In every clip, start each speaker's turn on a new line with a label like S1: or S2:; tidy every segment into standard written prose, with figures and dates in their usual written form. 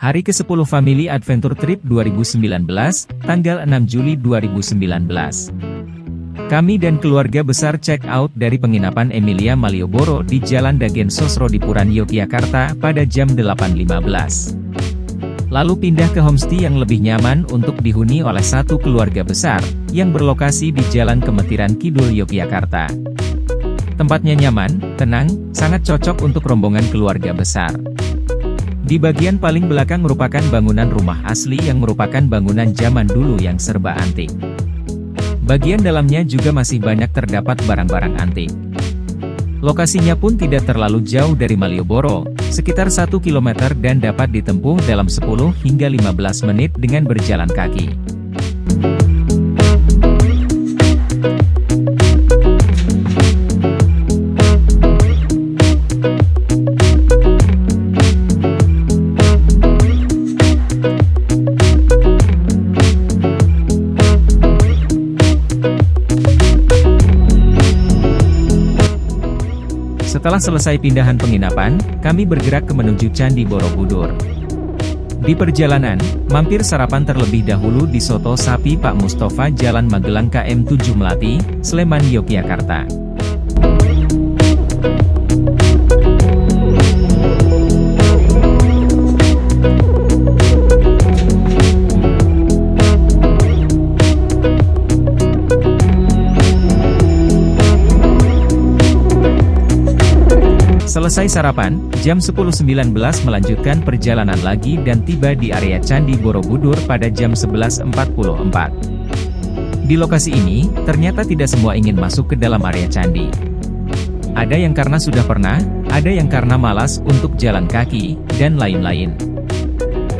S1: Hari ke-10 Family Adventure Trip 2019, tanggal 6 Juli 2019. Kami dan keluarga besar check out dari penginapan Emilia Malioboro di Jalan Dagen Sosro di Puran, Yogyakarta pada jam 8.15. Lalu pindah ke homestay yang lebih nyaman untuk dihuni oleh satu keluarga besar, yang berlokasi di Jalan Kemetiran Kidul, Yogyakarta. Tempatnya nyaman, tenang, sangat cocok untuk rombongan keluarga besar. Di bagian paling belakang merupakan bangunan rumah asli yang merupakan bangunan zaman dulu yang serba antik. Bagian dalamnya juga masih banyak terdapat barang-barang antik. Lokasinya pun tidak terlalu jauh dari Malioboro, sekitar 1 km dan dapat ditempuh dalam 10 hingga 15 menit dengan berjalan kaki. Setelah selesai pindahan penginapan, kami bergerak ke menuju Candi Borobudur. Di perjalanan, mampir sarapan terlebih dahulu di Soto Sapi Pak Mustofa Jalan Magelang KM 7 Melati, Sleman, Yogyakarta. Selesai sarapan, jam 10.19 melanjutkan perjalanan lagi dan tiba di area Candi Borobudur pada jam 11.44. Di lokasi ini, ternyata tidak semua ingin masuk ke dalam area candi. Ada yang karena sudah pernah, ada yang karena malas untuk jalan kaki, dan lain-lain.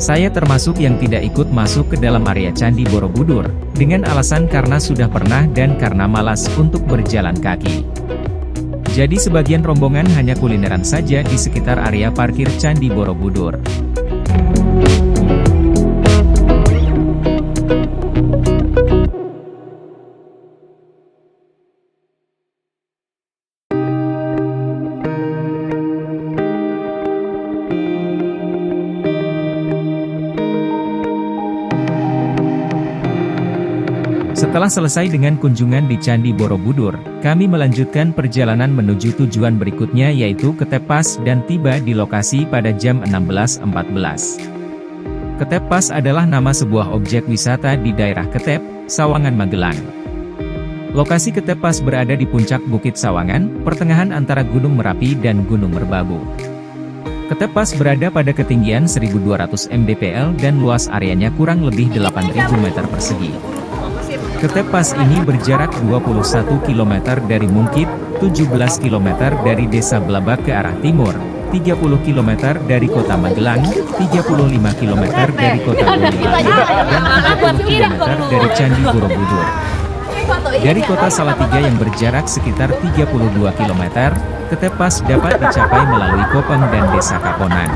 S1: Saya termasuk yang tidak ikut masuk ke dalam area Candi Borobudur, dengan alasan karena sudah pernah dan karena malas untuk berjalan kaki. Jadi sebagian rombongan hanya kulineran saja di sekitar area parkir Candi Borobudur. Setelah selesai dengan kunjungan di Candi Borobudur, kami melanjutkan perjalanan menuju tujuan berikutnya yaitu Ketepas dan tiba di lokasi pada jam 16.14. Ketepas adalah nama sebuah objek wisata di daerah Ketep, Sawangan, Magelang. Lokasi Ketepas berada di puncak Bukit Sawangan, pertengahan antara Gunung Merapi dan Gunung Merbabu. Ketepas berada pada ketinggian 1.200 mdpl dan luas areanya kurang lebih 8.000 meter persegi. Ketepas ini berjarak 21 km dari Mungkit, 17 km dari Desa Blabak ke arah timur, 30 km dari Kota Magelang, 35 km dari Kota Boyolali, dan 40 km dari Candi Borobudur. Dari Kota Salatiga yang berjarak sekitar 32 km, Ketepas dapat dicapai melalui Kopeng dan Desa Kaponan.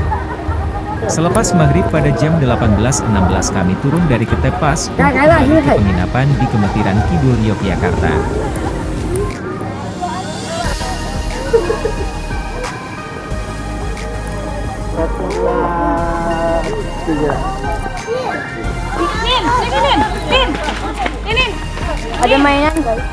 S1: Selepas maghrib pada jam 18.16 kami turun dari Ketepas untuk kembali ke penginapan di Kemetiran Kidul, Yogyakarta.
S2: Ada mainan guys.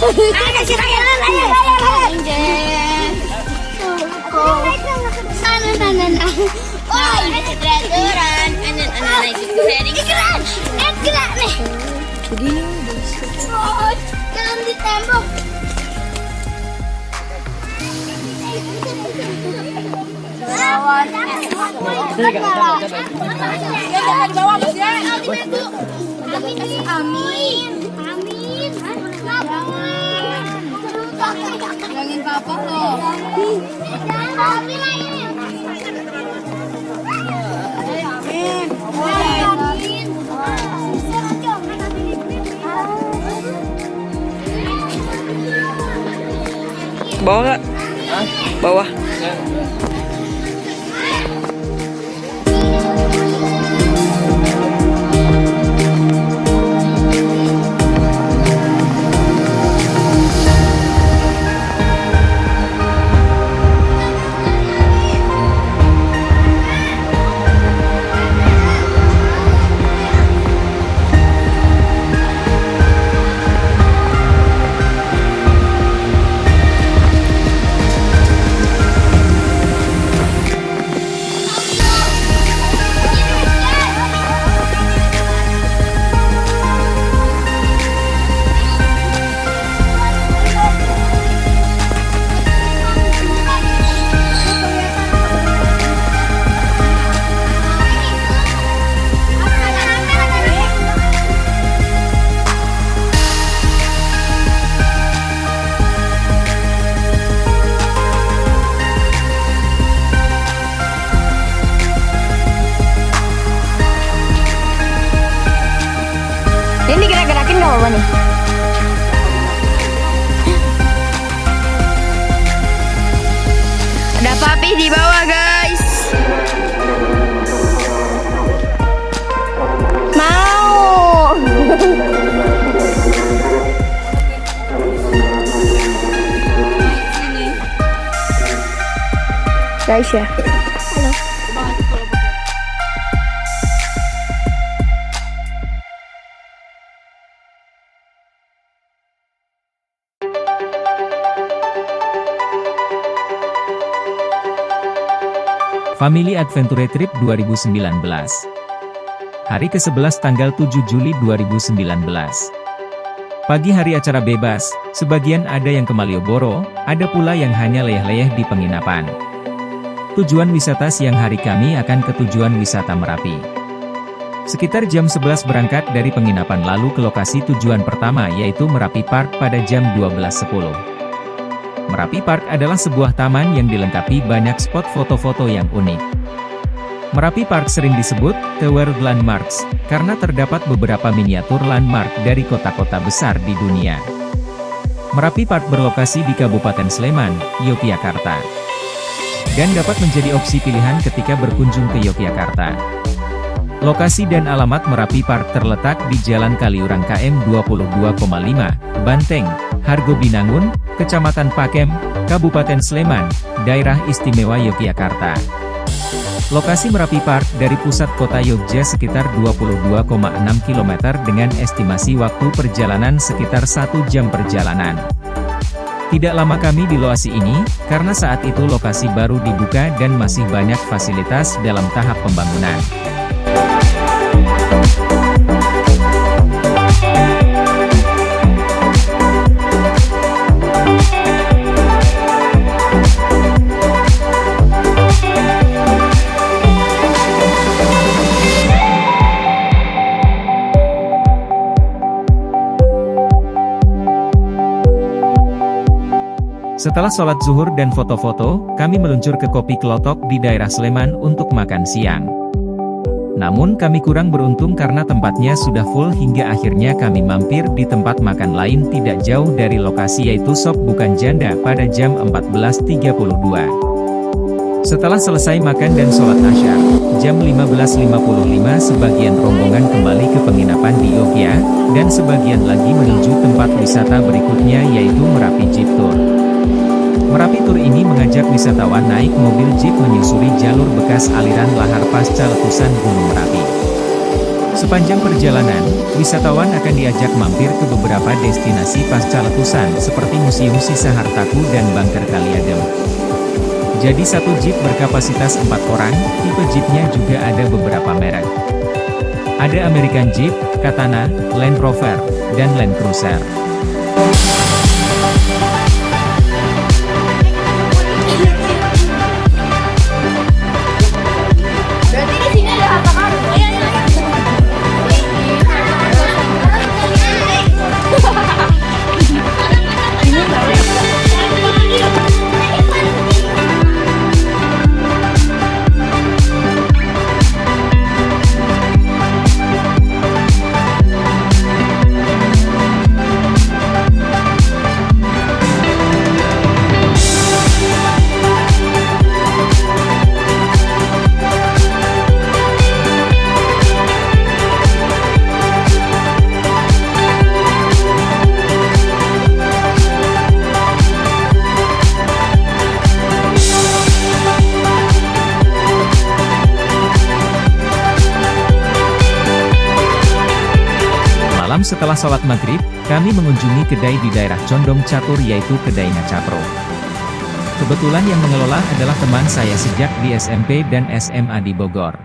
S3: Ada si Ryan, jangan di tembok. Jangan dibawa Mas ya. Amin. Jangan papa loh. Amin.
S4: Bawa nggak? Bawah.
S3: Ini gerak-gerakin nggak apa-apa nih?
S2: Ada papi di bawah, guys.
S3: Mau.
S2: Guys ya.
S1: Family Adventure Trip 2019. Hari ke-11 tanggal 7 Juli 2019. Pagi hari acara bebas, sebagian ada yang ke Malioboro, ada pula yang hanya leyeh-leyeh di penginapan. Tujuan wisata siang hari kami akan ke tujuan wisata Merapi. Sekitar jam 11 berangkat dari penginapan lalu ke lokasi tujuan pertama yaitu Merapi Park pada jam 12.10. Merapi Park adalah sebuah taman yang dilengkapi banyak spot foto-foto yang unik. Merapi Park sering disebut The World Landmarks, karena terdapat beberapa miniatur landmark dari kota-kota besar di dunia. Merapi Park berlokasi di Kabupaten Sleman, Yogyakarta. Dan dapat menjadi opsi pilihan ketika berkunjung ke Yogyakarta. Lokasi dan alamat Merapi Park terletak di Jalan Kaliurang KM 22,5, Banteng, Hargo Binangun, Kecamatan Pakem, Kabupaten Sleman, Daerah Istimewa Yogyakarta. Lokasi Merapi Park dari pusat kota Yogya sekitar 22,6 km dengan estimasi waktu perjalanan sekitar 1 jam perjalanan. Tidak lama kami di lokasi ini, karena saat itu lokasi baru dibuka dan masih banyak fasilitas dalam tahap pembangunan. Setelah sholat zuhur dan foto-foto, kami meluncur ke Kopi Klotok di daerah Sleman untuk makan siang. Namun kami kurang beruntung karena tempatnya sudah full hingga akhirnya kami mampir di tempat makan lain tidak jauh dari lokasi yaitu Sop Bukan Janda pada jam 14.32. Setelah selesai makan dan sholat asyar, jam 15.55 sebagian rombongan kembali ke penginapan di Yogya, dan sebagian lagi menuju tempat wisata berikutnya yaitu Merapi Jeep Tour. Merapi Tour ini mengajak wisatawan naik mobil jeep menyusuri jalur bekas aliran lahar pasca letusan Gunung Merapi. Sepanjang perjalanan, wisatawan akan diajak mampir ke beberapa destinasi pasca letusan seperti Museum Sisa Hartaku dan Bunker Kaliadem. Jadi satu jeep berkapasitas 4 orang, tipe jeepnya juga ada beberapa merek. Ada American Jeep, Katana, Land Rover, dan Land Cruiser. Setelah sholat maghrib, kami mengunjungi kedai di daerah Condong Catur yaitu Kedai Ngacapro. Kebetulan yang mengelola adalah teman saya sejak di SMP dan SMA di Bogor.